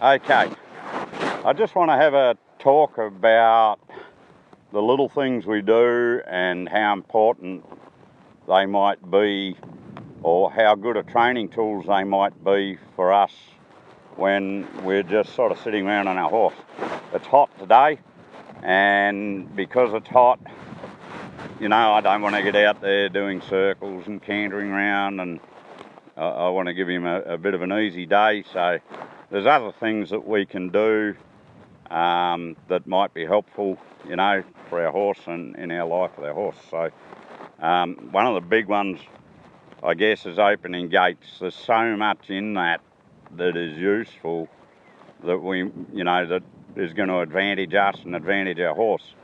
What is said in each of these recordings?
Okay, I just want to have a talk about the little things we do and how important they might be, or how good a training tools they might be for us when we're just sort of sitting around on our horse. It's hot today, and because it's hot, you know, I don't want to get out there doing circles and cantering around, and I want to give him a bit of an easy day. So there's other things that we can do that might be helpful, you know, for our horse and in our life with our horse. So one of the big ones, I guess, is opening gates. There's so much in that is useful that that is going to advantage us and advantage our horse.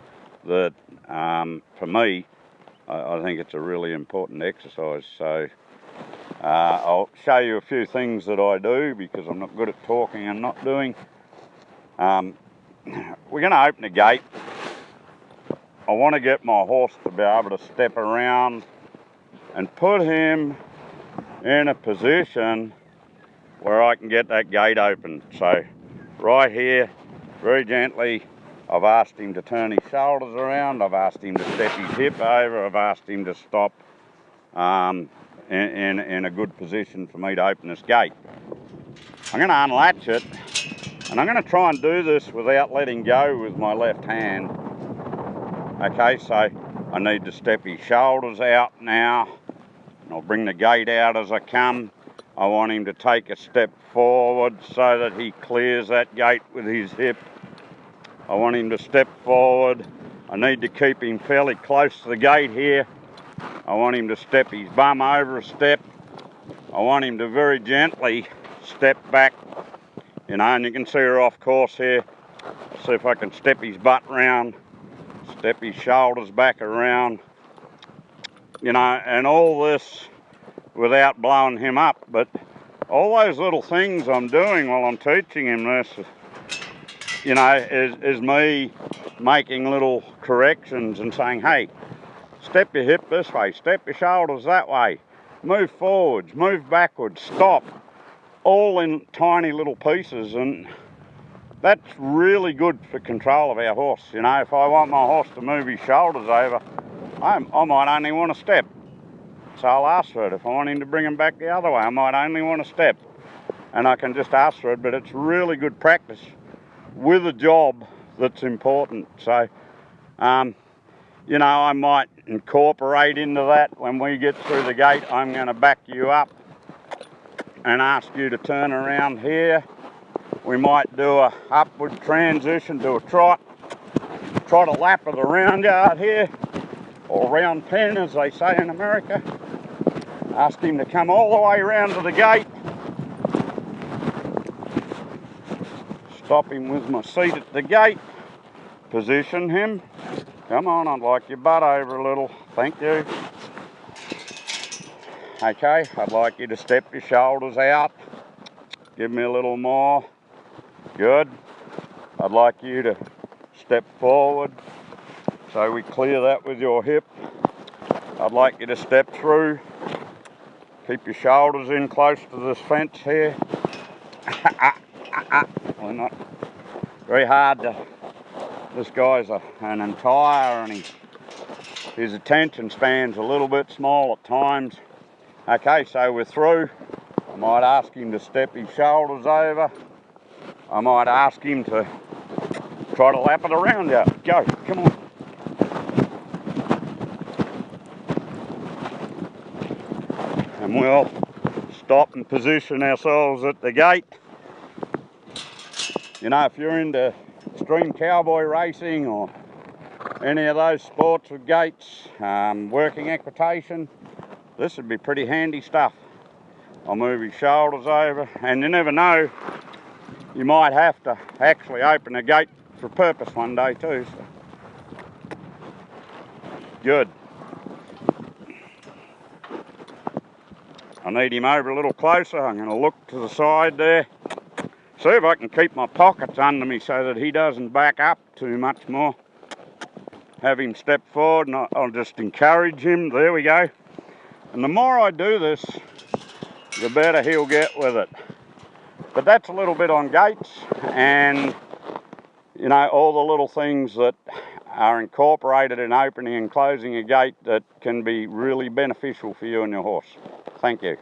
That for me, I think it's a really important exercise. So I'll show you a few things that I do, because I'm not good at talking and not doing. We're going to open a gate. I want to get my horse to be able to step around and put him in a position where I can get that gate open. So right here, very gently, I've asked him to turn his shoulders around, I've asked him to step his hip over, I've asked him to stop in a good position for me to open this gate. I'm going to unlatch it, and I'm going to try and do this without letting go with my left hand. Okay, so I need to step his shoulders out now, and I'll bring the gate out as I come. I want him to take a step forward so that he clears that gate with his hip. I want him to step forward. I need to keep him fairly close to the gate here. I want him to step his bum over a step. I want him to very gently step back, you know, and you can see her off course here. I'll see if I can step his butt round, step his shoulders back around, you know, and all this without blowing him up. But all those little things I'm doing while I'm teaching him this, you know, is me making little corrections and saying, hey, step your hip this way, step your shoulders that way, move forwards, move backwards, stop, all in tiny little pieces. And that's really good for control of our horse. You know, if I want my horse to move his shoulders over, I might only want to step. So I'll ask for it. If I want him to bring him back the other way, I might only want to step. And I can just ask for it, but it's really good practice with a job that's important. So, you know, I might incorporate into that when we get through the gate. I'm going to back you up and ask you to turn around here. We might do a upward transition to a trot a lap of the round yard here, or round pen as they say in America. Ask him to come all the way around to the gate. Stop him with my seat at the gate. Position him. Come on, I'd like your butt over a little. Thank you. Okay, I'd like you to step your shoulders out. Give me a little more. Good. I'd like you to step forward so we clear that with your hip. I'd like you to step through. Keep your shoulders in close to this fence here. Well, not very hard to... This guy's an entire, and his attention span's a little bit small at times. Okay, so we're through. I might ask him to step his shoulders over. I might ask him to try to lap it around you. Go, come on. And we'll stop and position ourselves at the gate. You know, if you're into extreme cowboy racing or any of those sports with gates, working equitation, this would be pretty handy stuff. I'll move his shoulders over, and you never know, you might have to actually open a gate for purpose one day too. So. Good. I need him over a little closer. I'm going to look to the side there. See if I can keep my pockets under me so that he doesn't back up too much more. Have him step forward, and I'll just encourage him. There we go. And the more I do this, the better he'll get with it. But that's a little bit on gaits and, you know, all the little things that are incorporated in opening and closing a gate that can be really beneficial for you and your horse. Thank you.